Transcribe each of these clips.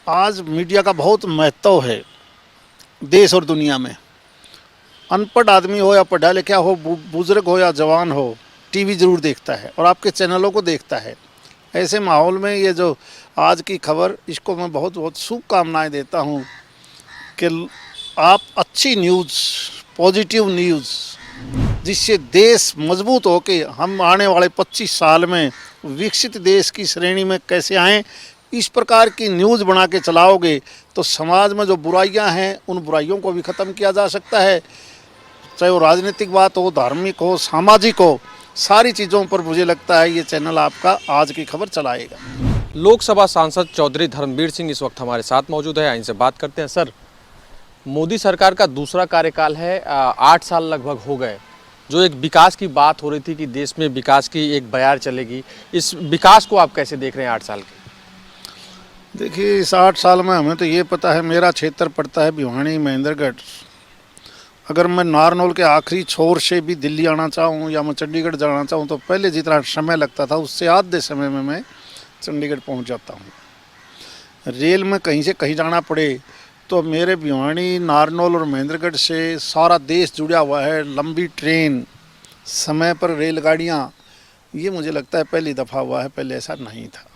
आज मीडिया का बहुत महत्व है देश और दुनिया में। अनपढ़ आदमी हो या पढ़ा लिखा हो, बुजुर्ग हो या जवान हो, टीवी ज़रूर देखता है और आपके चैनलों को देखता है। ऐसे माहौल में ये जो आज की खबर, इसको मैं बहुत बहुत शुभकामनाएं देता हूँ कि आप अच्छी न्यूज़, पॉजिटिव न्यूज़, जिससे देश मजबूत हो के हम आने वाले 25 साल में विकसित देश की श्रेणी में कैसे आएँ, इस प्रकार की न्यूज़ बना के चलाओगे तो समाज में जो बुराइयां हैं उन बुराइयों को भी ख़त्म किया जा सकता है। चाहे वो राजनीतिक बात हो, धार्मिक हो, सामाजिक हो, सारी चीज़ों पर मुझे लगता है ये चैनल आपका आज की खबर चलाएगा। लोकसभा सांसद चौधरी धर्मवीर सिंह इस वक्त हमारे साथ मौजूद है। इनसे बात करते हैं। सर, मोदी सरकार का दूसरा कार्यकाल है, 8 साल लगभग हो गए। जो एक विकास की बात हो रही थी कि देश में विकास की एक बयार चलेगी, इस विकास को आप कैसे देख रहे हैं 8 साल के? देखिए, इस 8 साल में हमें तो ये पता है, मेरा क्षेत्र पड़ता है भिवानी महेंद्रगढ़। अगर मैं नारनौल के आखिरी छोर से भी दिल्ली आना चाहूँ या मैं चंडीगढ़ जाना चाहूँ तो पहले जितना समय लगता था उससे आधे समय में मैं चंडीगढ़ पहुँच जाता हूँ। रेल में कहीं से कहीं जाना पड़े तो मेरे भिवानी, नारनौल और महेंद्रगढ़ से सारा देश जुड़ा हुआ है। लंबी ट्रेन, समय पर रेलगाड़ियाँ, ये मुझे लगता है पहली दफ़ा हुआ है, पहले ऐसा नहीं था।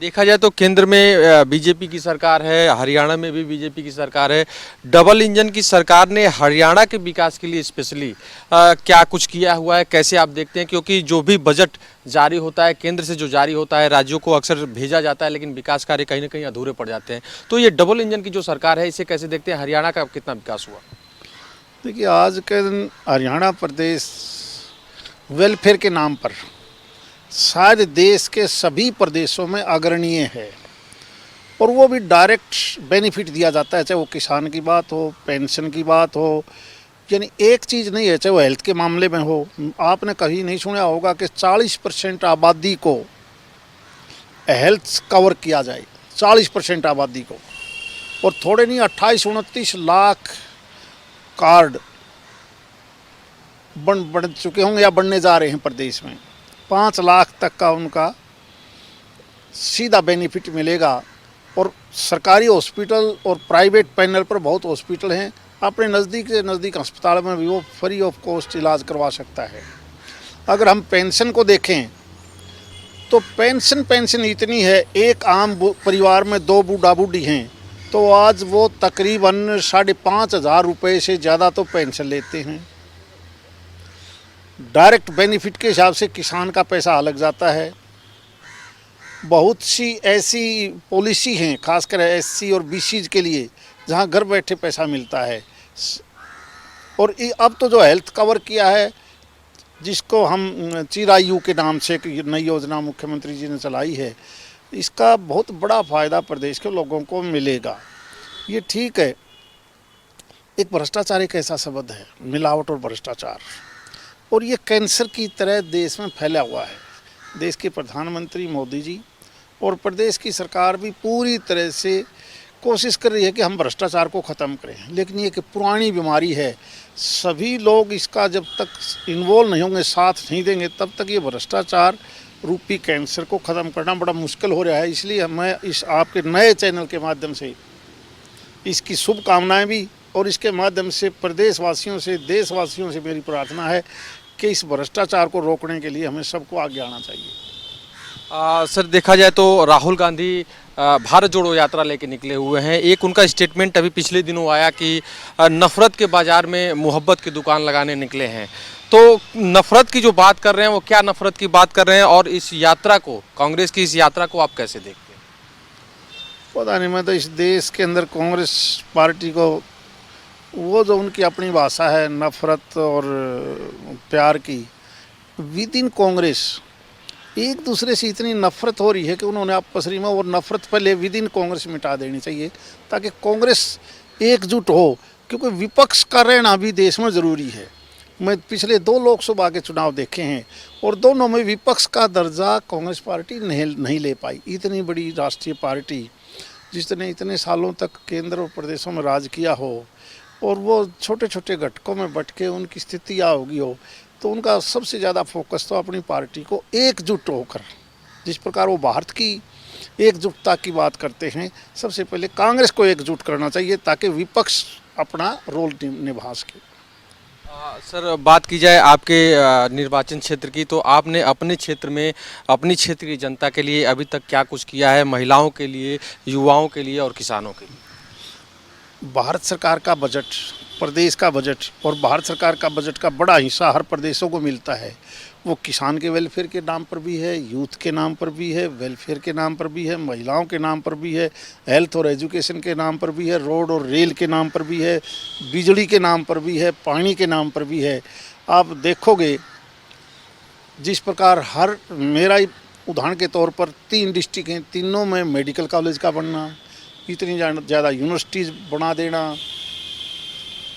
देखा जाए तो केंद्र में बीजेपी की सरकार है, हरियाणा में भी बीजेपी की सरकार है। डबल इंजन की सरकार ने हरियाणा के विकास के लिए स्पेशली क्या कुछ किया हुआ है, कैसे आप देखते हैं? क्योंकि जो भी बजट जारी होता है केंद्र से, जो जारी होता है राज्यों को अक्सर भेजा जाता है, लेकिन विकास कार्य कहीं ना कहीं अधूरे पड़ जाते हैं। तो ये डबल इंजन की जो सरकार है, इसे कैसे देखते हैं? हरियाणा का कितना विकास हुआ? देखिए, आज के हरियाणा प्रदेश वेलफेयर के नाम पर शायद देश के सभी प्रदेशों में अग्रणीय है और वो भी डायरेक्ट बेनिफिट दिया जाता है, चाहे वो किसान की बात हो, पेंशन की बात हो, यानी एक चीज़ नहीं है, चाहे वो हेल्थ के मामले में हो। आपने कहीं नहीं सुना होगा कि 40% आबादी को हेल्थ कवर किया जाए, 40% आबादी को। और थोड़े नहीं, 28-29 लाख कार्ड बन चुके होंगे या बनने जा रहे हैं प्रदेश में। 5 लाख तक का उनका सीधा बेनिफिट मिलेगा। और सरकारी हॉस्पिटल और प्राइवेट पैनल पर बहुत हॉस्पिटल हैं, अपने नज़दीक से नज़दीक अस्पताल में भी वो फ्री ऑफ कॉस्ट इलाज करवा सकता है। अगर हम पेंशन को देखें तो पेंशन इतनी है, एक आम परिवार में 2 बूढ़ा बूढ़ी हैं तो आज वो तकरीबन 5,500 रुपये से ज़्यादा तो पेंशन लेते हैं। डायरेक्ट बेनिफिट के हिसाब से किसान का पैसा अलग जाता है। बहुत सी ऐसी पॉलिसी हैं, खासकर एससी और बीसी के लिए, जहां घर बैठे पैसा मिलता है। और अब तो जो हेल्थ कवर किया है, जिसको हम चिरायु के नाम से एक नई योजना मुख्यमंत्री जी ने चलाई है, इसका बहुत बड़ा फ़ायदा प्रदेश के लोगों को मिलेगा। ये ठीक है। एक भ्रष्टाचार एक ऐसा शब्द है, मिलावट और भ्रष्टाचार, और ये कैंसर की तरह देश में फैला हुआ है। देश के प्रधानमंत्री मोदी जी और प्रदेश की सरकार भी पूरी तरह से कोशिश कर रही है कि हम भ्रष्टाचार को ख़त्म करें, लेकिन ये कि पुरानी बीमारी है। सभी लोग इसका जब तक इन्वॉल्व नहीं होंगे, साथ नहीं देंगे, तब तक ये भ्रष्टाचार रूपी कैंसर को ख़त्म करना बड़ा मुश्किल हो रहा है। इसलिए मैं इस आपके नए चैनल के माध्यम से इसकी शुभकामनाएँ भी, और इसके माध्यम से प्रदेशवासियों से, देशवासियों से मेरी प्रार्थना है कि इस भ्रष्टाचार को रोकने के लिए हमें सबको आगे आना चाहिए। सर, देखा जाए तो राहुल गांधी भारत जोड़ो यात्रा लेके निकले हुए हैं। एक उनका स्टेटमेंट अभी पिछले दिनों आया कि नफ़रत के बाज़ार में मोहब्बत की दुकान लगाने निकले हैं। तो नफ़रत की जो बात कर रहे हैं, वो क्या नफ़रत की बात कर रहे हैं, और इस यात्रा को, कांग्रेस की इस यात्रा को आप कैसे देखते हैं? पता नहीं, मैं तो इस देश के अंदर कांग्रेस पार्टी को, वो जो उनकी अपनी भाषा है नफ़रत और प्यार की, विद इन कांग्रेस एक दूसरे से इतनी नफ़रत हो रही है कि उन्होंने आपस में और नफ़रत पहले विद इन कांग्रेस मिटा देनी चाहिए, ताकि कांग्रेस एकजुट हो, क्योंकि विपक्ष का रहना भी देश में ज़रूरी है। मैं पिछले 2 लोकसभा के चुनाव देखे हैं और दोनों में विपक्ष का दर्जा कांग्रेस पार्टी नहीं ले पाई। इतनी बड़ी राष्ट्रीय पार्टी जिसने इतने सालों तक केंद्र और प्रदेशों में राज किया हो, और वो छोटे छोटे घटकों में बट के उनकी स्थितियाँ होगी हो, तो उनका सबसे ज़्यादा फोकस तो अपनी पार्टी को एकजुट होकर, जिस प्रकार वो भारत की एकजुटता की बात करते हैं, सबसे पहले कांग्रेस को एकजुट करना चाहिए ताकि विपक्ष अपना रोल निभा सके। सर बात की जाए आपके निर्वाचन क्षेत्र की, तो आपने अपने क्षेत्र में अपनी क्षेत्र की जनता के लिए अभी तक क्या कुछ किया है, महिलाओं के लिए, युवाओं के लिए और किसानों के लिए? भारत सरकार का बजट, प्रदेश का बजट और भारत सरकार का बजट का बड़ा हिस्सा हर प्रदेशों को मिलता है। वो किसान के वेलफेयर के नाम पर भी है, यूथ के नाम पर भी है, वेलफेयर के नाम पर भी है, महिलाओं के नाम पर भी है, हेल्थ और एजुकेशन के नाम पर भी है, रोड और रेल के नाम पर भी है, बिजली के नाम पर भी है, पानी के नाम पर भी है। आप देखोगे जिस प्रकार हर मेरा ही उदाहरण के तौर पर 3 डिस्ट्रिक्ट हैं, तीनों में मेडिकल कॉलेज का बनना, इतनी ज़्यादा यूनिवर्सिटीज़ बना देना,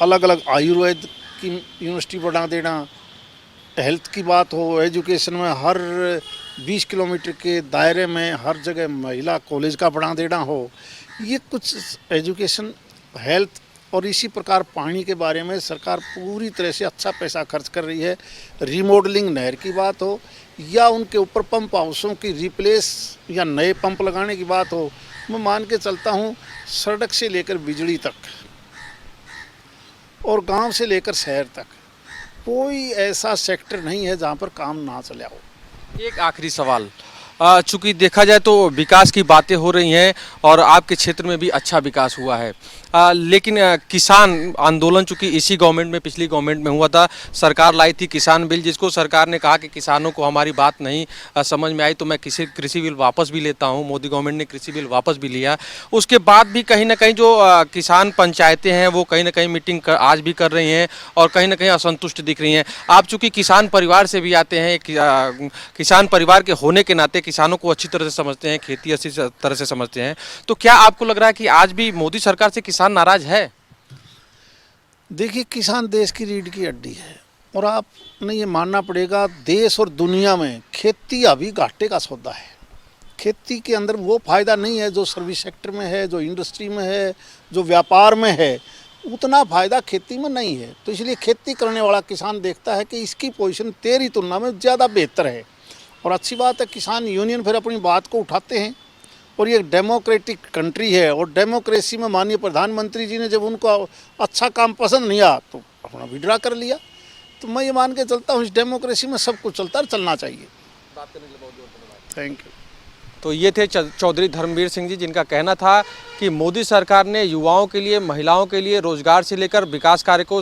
अलग अलग आयुर्वेद की यूनिवर्सिटी बना देना, हेल्थ की बात हो, एजुकेशन में हर 20 किलोमीटर के दायरे में हर जगह महिला कॉलेज का बना देना हो, ये कुछ एजुकेशन, हेल्थ और इसी प्रकार पानी के बारे में सरकार पूरी तरह से अच्छा पैसा खर्च कर रही है। रिमॉडलिंग नहर की बात हो या उनके ऊपर पंप हाउसों की रिप्लेस या नए पंप लगाने की बात हो, मैं मान के चलता हूँ सड़क से लेकर बिजली तक और गांव से लेकर शहर तक कोई ऐसा सेक्टर नहीं है जहां पर काम ना चला हो। एक आखिरी सवाल, चूंकि देखा जाए तो विकास की बातें हो रही हैं और आपके क्षेत्र में भी अच्छा विकास हुआ है, लेकिन किसान आंदोलन चूंकि इसी गवर्नमेंट में, पिछली गवर्नमेंट में हुआ था, सरकार लाई थी किसान बिल, जिसको सरकार ने कहा कि किसानों को हमारी बात नहीं समझ में आई तो मैं कृषि बिल वापस भी लेता हूं। मोदी गवर्नमेंट ने कृषि बिल वापस भी लिया। उसके बाद भी कहीं ना कहीं जो किसान पंचायतें हैं वो कहीं ना कहीं मीटिंग आज भी कर रही हैं और कहीं ना कहीं असंतुष्ट दिख रही हैं। आप चूँकि किसान परिवार से भी आते हैं, किसान परिवार के होने के नाते किसानों को अच्छी तरह से समझते हैं, खेती अच्छी तरह से समझते हैं, तो क्या आपको लग रहा है कि आज भी मोदी सरकार से किसान नाराज है? देखिए, किसान देश की रीढ़ की हड्डी है और आपने ये मानना पड़ेगा, देश और दुनिया में खेती अभी घाटे का सौदा है। खेती के अंदर वो फायदा नहीं है जो सर्विस सेक्टर में है, जो इंडस्ट्री में है, जो व्यापार में है, उतना फायदा खेती में नहीं है। तो इसलिए खेती करने वाला किसान देखता है कि इसकी पोजीशन तेरी तुलना में ज़्यादा बेहतर है। और अच्छी बात है, किसान यूनियन फिर अपनी बात को उठाते हैं और ये डेमोक्रेटिक कंट्री है और डेमोक्रेसी में माननीय प्रधानमंत्री जी ने जब उनको अच्छा काम पसंद नहीं आया तो अपना विड्रा कर लिया। तो मैं ये मान के चलता हूँ इस डेमोक्रेसी में सब कुछ चलता चलना चाहिए। बात करने के लिए बहुत धन्यवाद। Thank you. तो ये थे चौधरी धर्मवीर सिंह जी, जिनका कहना था कि मोदी सरकार ने युवाओं के लिए, महिलाओं के लिए, रोजगार से लेकर विकास कार्य को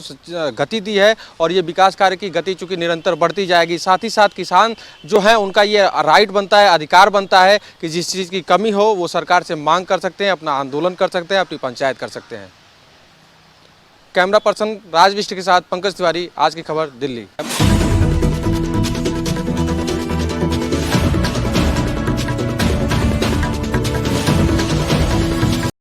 गति दी है और ये विकास कार्य की गति चूँकि निरंतर बढ़ती जाएगी। साथ ही साथ किसान जो है उनका ये राइट बनता है, अधिकार बनता है कि जिस चीज़ की कमी हो वो सरकार से मांग कर सकते हैं, अपना आंदोलन कर सकते हैं, अपनी पंचायत कर सकते हैं। कैमरा पर्सन राज बिष्ट के साथ पंकज तिवारी, आज की खबर, दिल्ली।